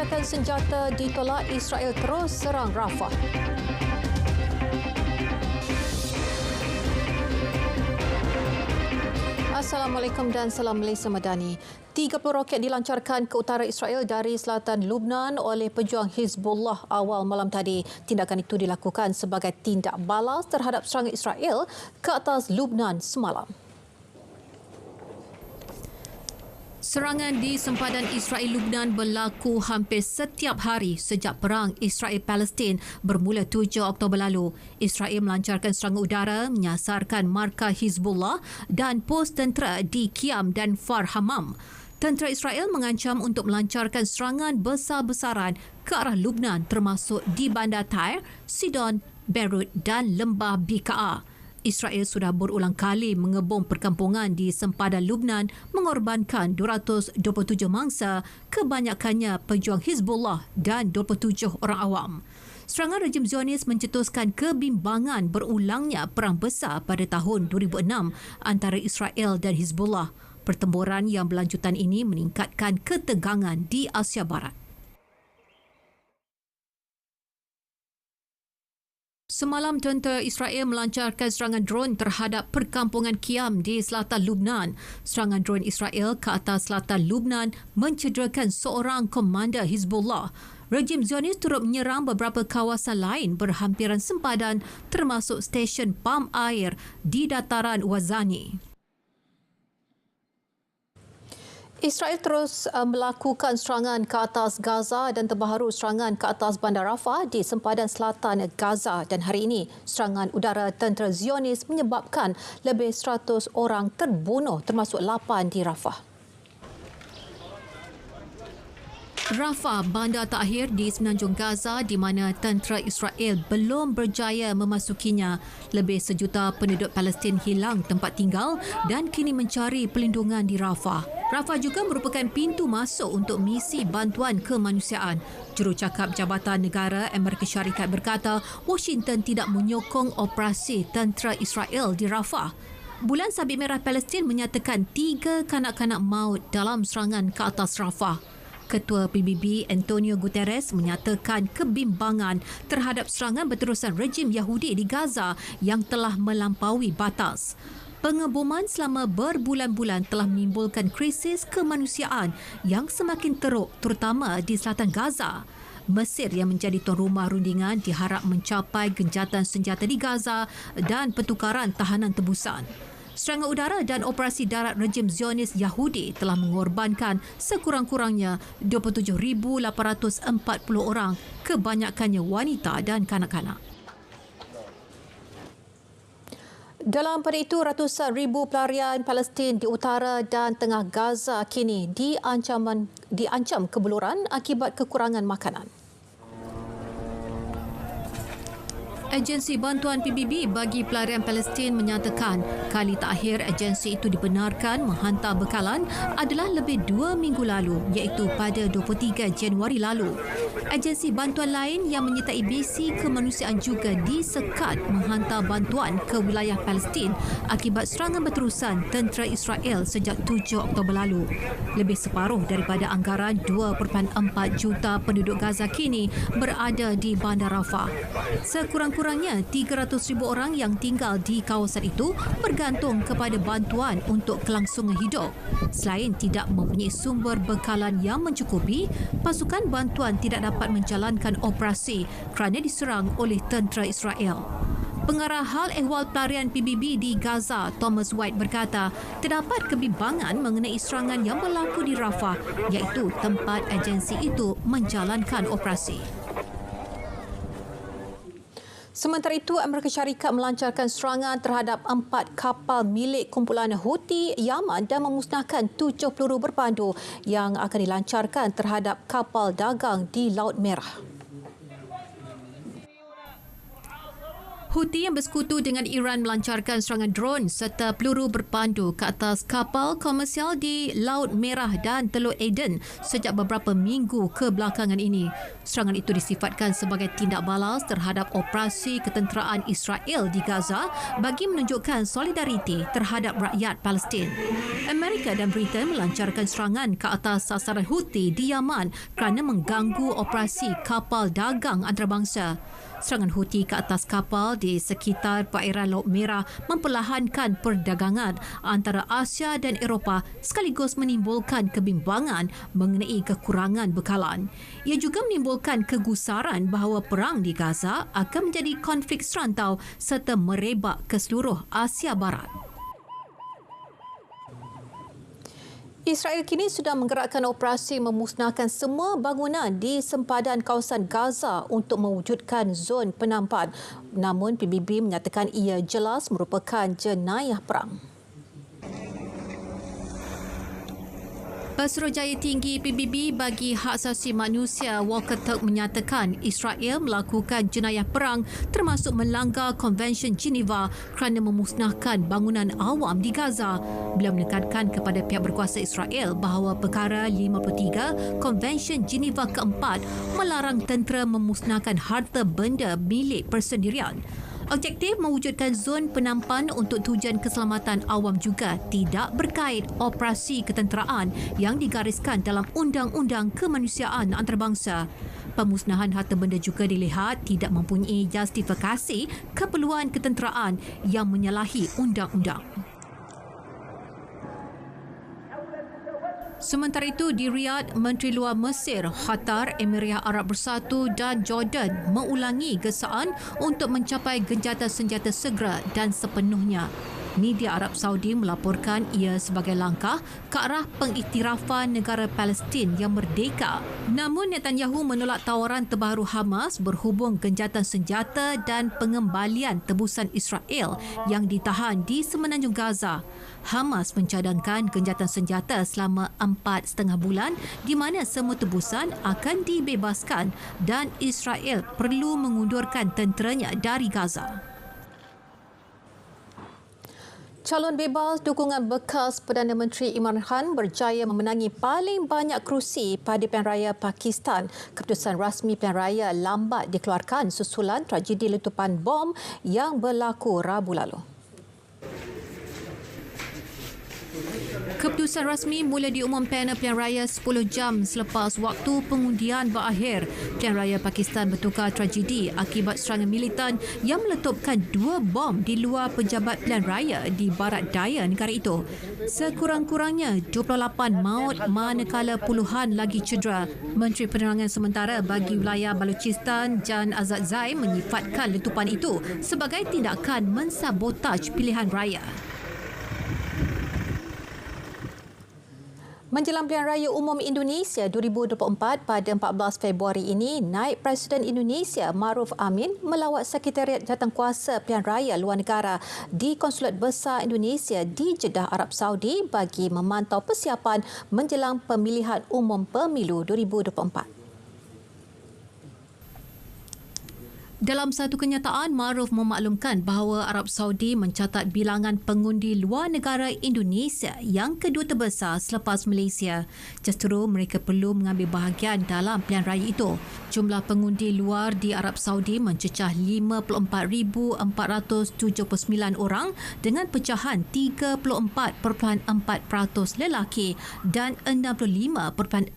Gencatan senjata ditolak, Israel terus serang Rafah. Assalamualaikum dan salam Malaysia Madani. 30 roket dilancarkan ke utara Israel dari selatan Lubnan oleh pejuang Hizbullah awal malam tadi. Tindakan itu dilakukan sebagai tindak balas terhadap serangan Israel ke atas Lubnan semalam. Serangan di sempadan Israel-Lubnan berlaku hampir setiap hari sejak perang Israel-Palestin bermula 7 Oktober lalu. Israel melancarkan serangan udara menyasarkan markah Hizbullah dan pos tentera di Qiyam dan Far Hamam. Tentera Israel mengancam untuk melancarkan serangan besar-besaran ke arah Lubnan termasuk di bandar Tyre, Sidon, Beirut dan lembah Bikaa. Israel sudah berulang kali mengebom perkampungan di sempadan Lubnan mengorbankan 227 mangsa, kebanyakannya pejuang Hizbullah dan 27 orang awam. Serangan rejim Zionis mencetuskan kebimbangan berulangnya perang besar pada tahun 2006 antara Israel dan Hizbullah. Pertempuran yang berlanjutan ini meningkatkan ketegangan di Asia Barat. Semalam, tentera Israel melancarkan serangan drone terhadap perkampungan Qiyam di selatan Lubnan. Serangan drone Israel ke atas selatan Lubnan mencederakan seorang komander Hizbullah. Rejim Zionis turut menyerang beberapa kawasan lain berhampiran sempadan termasuk stesen pam air di dataran Wazani. Israel terus melakukan serangan ke atas Gaza dan terbaru serangan ke atas bandar Rafah di sempadan selatan Gaza, dan hari ini serangan udara tentera Zionis menyebabkan lebih 100 orang terbunuh termasuk 8 di Rafah. Rafah, bandar terakhir di semenanjung Gaza di mana tentera Israel belum berjaya memasukinya. Lebih sejuta penduduk Palestin hilang tempat tinggal dan kini mencari perlindungan di Rafah. Rafah juga merupakan pintu masuk untuk misi bantuan kemanusiaan. Jurucakap Jabatan Negara Amerika Syarikat berkata Washington tidak menyokong operasi tentera Israel di Rafah. Bulan Sabit Merah Palestin menyatakan 3 kanak-kanak maut dalam serangan ke atas Rafah. Ketua PBB Antonio Guterres menyatakan kebimbangan terhadap serangan berterusan rejim Yahudi di Gaza yang telah melampaui batas. Pengeboman selama berbulan-bulan telah menimbulkan krisis kemanusiaan yang semakin teruk terutama di selatan Gaza. Mesir yang menjadi tuan rumah rundingan diharap mencapai gencatan senjata di Gaza dan pertukaran tahanan tebusan. Serangan udara dan operasi darat rejim Zionis Yahudi telah mengorbankan sekurang-kurangnya 27,840 orang, kebanyakannya wanita dan kanak-kanak. Dalam pada itu, ratusan ribu pelarian Palestin di utara dan tengah Gaza kini diancam kebeluran akibat kekurangan makanan. Agensi Bantuan PBB bagi Pelarian Palestin menyatakan kali terakhir agensi itu dibenarkan menghantar bekalan adalah lebih 2 minggu lalu, iaitu pada 23 Januari lalu. Agensi bantuan lain yang menyertai misi kemanusiaan juga disekat menghantar bantuan ke wilayah Palestin akibat serangan berterusan tentera Israel sejak 7 Oktober lalu. Lebih separuh daripada anggaran 2.4 juta penduduk Gaza kini berada di bandar Rafah. Sekurang-kurangnya 300,000 orang yang tinggal di kawasan itu bergantung kepada bantuan untuk kelangsungan hidup. Selain tidak mempunyai sumber bekalan yang mencukupi, pasukan bantuan tidak dapat menjalankan operasi kerana diserang oleh tentera Israel. Pengarah Hal Ehwal Pelarian PBB di Gaza, Thomas White berkata, terdapat kebimbangan mengenai serangan yang berlaku di Rafah, iaitu tempat agensi itu menjalankan operasi. Sementara itu, Amerika Syarikat melancarkan serangan terhadap 4 kapal milik kumpulan Houthi Yaman dan memusnahkan 7 peluru berpandu yang akan dilancarkan terhadap kapal dagang di Laut Merah. Houthi yang bersekutu dengan Iran melancarkan serangan drone serta peluru berpandu ke atas kapal komersial di Laut Merah dan Teluk Aden sejak beberapa minggu kebelakangan ini. Serangan itu disifatkan sebagai tindak balas terhadap operasi ketenteraan Israel di Gaza bagi menunjukkan solidariti terhadap rakyat Palestin. Amerika dan Britain melancarkan serangan ke atas sasaran Houthi di Yaman kerana mengganggu operasi kapal dagang antarabangsa. Serangan Houthi ke atas kapal di sekitar perairan Laut Merah memperlahankan perdagangan antara Asia dan Eropah sekaligus menimbulkan kebimbangan mengenai kekurangan bekalan. Ia juga menimbulkan kegusaran bahawa perang di Gaza akan menjadi konflik serantau serta merebak ke seluruh Asia Barat. Israel kini sudah menggerakkan operasi memusnahkan semua bangunan di sempadan kawasan Gaza untuk mewujudkan zon penampan. Namun PBB menyatakan ia jelas merupakan jenayah perang. Pesuruhjaya Tinggi PBB bagi Hak Asasi Manusia Walker Turk menyatakan Israel melakukan jenayah perang termasuk melanggar Konvensyen Geneva kerana memusnahkan bangunan awam di Gaza. Beliau menekankan kepada pihak berkuasa Israel bahawa perkara 53 Konvensyen Geneva keempat melarang tentera memusnahkan harta benda milik persendirian. Objektif mewujudkan zon penampan untuk tujuan keselamatan awam juga tidak berkait operasi ketenteraan yang digariskan dalam Undang-Undang Kemanusiaan Antarabangsa. Pemusnahan harta benda juga dilihat tidak mempunyai justifikasi keperluan ketenteraan yang menyalahi undang-undang. Sementara itu, di Riyadh, Menteri Luar Mesir, Qatar, Emirat Arab Bersatu dan Jordan mengulangi gesaan untuk mencapai gencatan senjata segera dan sepenuhnya. Media Arab Saudi melaporkan ia sebagai langkah ke arah pengiktirafan negara Palestin yang merdeka. Namun Netanyahu menolak tawaran terbaru Hamas berhubung gencatan senjata dan pengembalian tebusan Israel yang ditahan di semenanjung Gaza. Hamas mencadangkan gencatan senjata selama 4,5 bulan di mana semua tebusan akan dibebaskan dan Israel perlu mengundurkan tenteranya dari Gaza. Calon bebas dukungan bekas Perdana Menteri Imran Khan berjaya memenangi paling banyak kerusi pada pilihan raya Pakistan. Keputusan rasmi pilihan raya lambat dikeluarkan susulan tragedi letupan bom yang berlaku Rabu lalu. Keputusan rasmi mula diumumkan pilihan raya 10 jam selepas waktu pengundian berakhir. Pilihan raya Pakistan bertukar tragedi akibat serangan militan yang meletupkan 2 bom di luar pejabat pilihan raya di barat daya negara itu. Sekurang-kurangnya 28 maut manakala puluhan lagi cedera. Menteri Penerangan Sementara bagi wilayah Balochistan, Jan Azadzai menyifatkan letupan itu sebagai tindakan mensabotaj pilihan raya. Menjelang Pilihan Raya Umum Indonesia 2024 pada 14 Februari ini, Naib Presiden Indonesia Ma'ruf Amin melawat Sekretariat Jawatankuasa Pilihan Raya Luar Negara di Konsulat Besar Indonesia di Jeddah, Arab Saudi bagi memantau persiapan menjelang pemilihan umum pemilu 2024. Dalam satu kenyataan, Ma'ruf memaklumkan bahawa Arab Saudi mencatat bilangan pengundi luar negara Indonesia yang kedua terbesar selepas Malaysia. Justeru mereka perlu mengambil bahagian dalam pilihan raya itu. Jumlah pengundi luar di Arab Saudi mencecah 54,479 orang dengan pecahan 34.4% lelaki dan 65.6%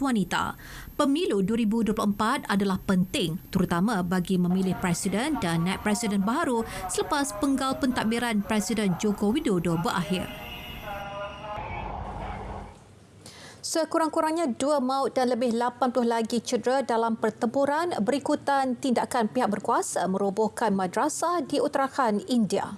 wanita. Pemilu 2024 adalah penting terutama bagi memilih Presiden dan Naib Presiden baru selepas penggal pentadbiran Presiden Joko Widodo berakhir. Sekurang-kurangnya 2 maut dan lebih 80 lagi cedera dalam pertempuran berikutan tindakan pihak berkuasa merobohkan madrasah di Uttarakhand, India.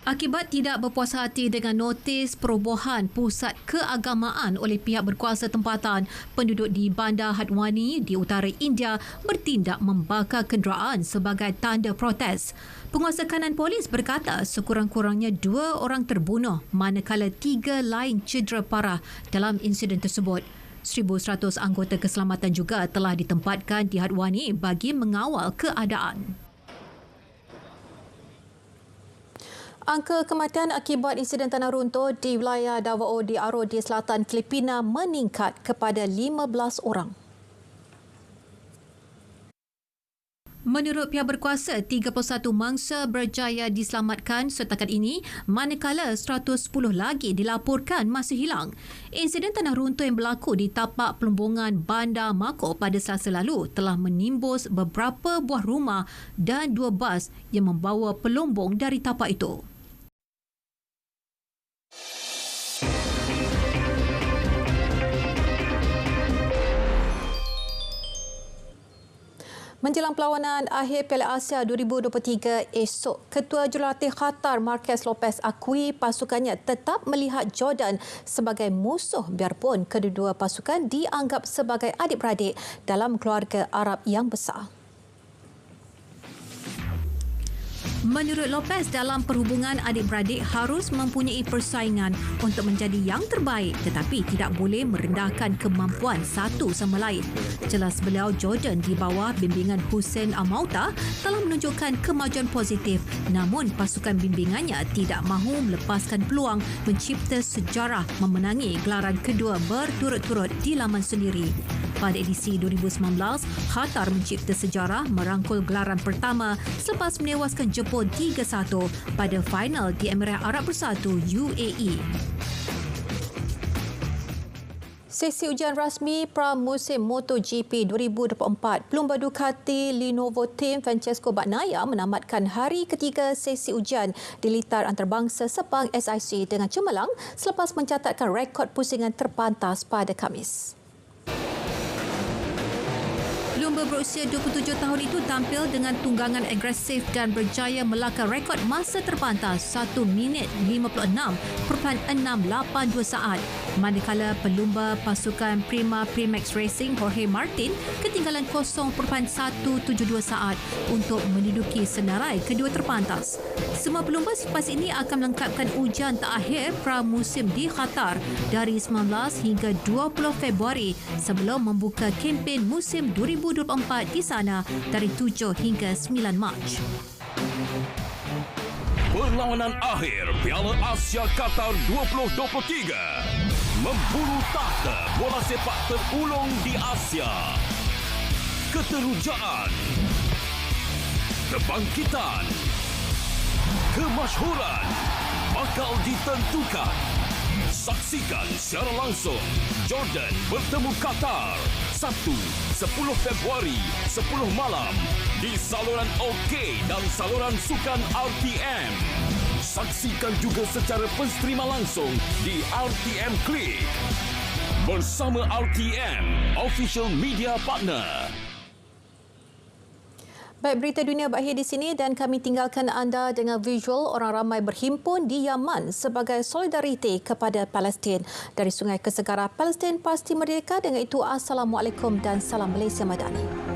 Akibat tidak berpuas hati dengan notis perobohan pusat keagamaan oleh pihak berkuasa tempatan, penduduk di Bandar Hardwani di utara India bertindak membakar kenderaan sebagai tanda protes. Penguasa kanan polis berkata sekurang-kurangnya 2 orang terbunuh manakala 3 lain cedera parah dalam insiden tersebut. 1,100 anggota keselamatan juga telah ditempatkan di Hadwani bagi mengawal keadaan. Angka kematian akibat insiden tanah runtuh di wilayah Davao di Aro di selatan Filipina meningkat kepada 15 orang. Menurut pihak berkuasa, 31 mangsa berjaya diselamatkan setakat ini, manakala 110 lagi dilaporkan masih hilang. Insiden tanah runtuh yang berlaku di tapak pelumbungan Bandar Mako pada Selasa lalu telah menimbus beberapa buah rumah dan 2 bas yang membawa pelumbung dari tapak itu. Menjelang perlawanan akhir Piala Asia 2023 esok, Ketua Jurulatih Qatar Marquez Lopez akui pasukannya tetap melihat Jordan sebagai musuh biarpun kedua-dua pasukan dianggap sebagai adik-beradik dalam keluarga Arab yang besar. Menurut Lopez, dalam perhubungan adik-beradik harus mempunyai persaingan untuk menjadi yang terbaik tetapi tidak boleh merendahkan kemampuan satu sama lain. Jelas beliau, Jordan di bawah bimbingan Hussein Amauta telah menunjukkan kemajuan positif, namun pasukan bimbingannya tidak mahu melepaskan peluang mencipta sejarah memenangi gelaran kedua berturut-turut di laman sendiri. Pada edisi 2019, Qatar mencipta sejarah merangkul gelaran pertama selepas menewaskan Jepun 3-1 pada final di Emirat Arab Bersatu UAE. Sesi ujian rasmi pramusim MotoGP 2024, pelumba Ducati Lenovo Team Francesco Bagnaia menamatkan hari ketiga sesi ujian di litar antarabangsa Sepang SIC dengan cemerlang selepas mencatatkan rekod pusingan terpantas pada Khamis. Pelumba berusia 27 tahun itu tampil dengan tunggangan agresif dan berjaya melakar rekod masa terpantas 1 minit 56.682 saat. Manakala pelumba pasukan Prima Primex Racing Jorge Martin ketinggalan 0.172 saat untuk menduduki senarai kedua terpantas. Semua pelumba selepas ini akan melengkapkan ujian terakhir pramusim di Qatar dari 19 hingga 20 Februari sebelum membuka kempen musim 2024 di sana dari 7 hingga 9 Mac. Perlawanan akhir Piala Asia Qatar 2023. Memburu takhta bola sepak terulung di Asia. Keterujaan, kebangkitan, kemasyhuran bakal ditentukan. Saksikan secara langsung Jordan bertemu Qatar Sabtu 10 Februari 10 malam di saluran OK dan saluran sukan RTM. Saksikan juga secara pensterima langsung di RTM Click bersama RTM Official Media Partner. Baik, berita dunia berakhir di sini dan kami tinggalkan anda dengan visual orang ramai berhimpun di Yaman sebagai solidariti kepada Palestin. Dari Sungai Kesegarah, Palestin pasti merdeka. Dengan itu, Assalamualaikum dan salam Malaysia Madani.